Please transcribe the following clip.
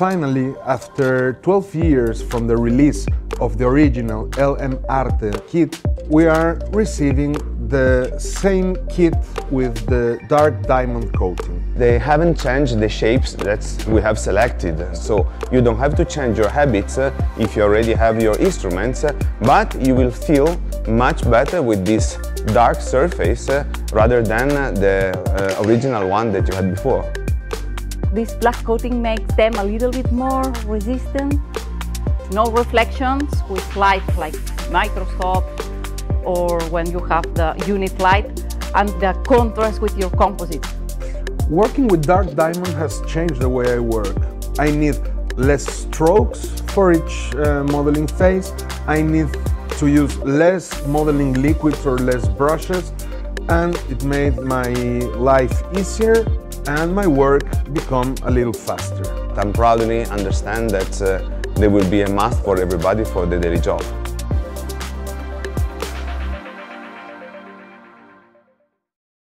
Finally, after 12 years from the release of the original LM Arte kit, we are receiving the same kit with the Dark Diamond coating. They haven't changed the shapes that we have selected, so you don't have to change your habits if you already have your instruments, but you will feel much better with this dark surface rather than the original one that you had before. This black coating makes them a little bit more resistant. No reflections with light like microscope or when you have the unit light, and the contrast with your composite. Working with Dark Diamond has changed the way I work. I need less strokes for each modeling phase. I need to use less modeling liquids or less brushes, and it made my life easier and my work become a little faster. I'm proudly understand that they will be a must for everybody for the daily job.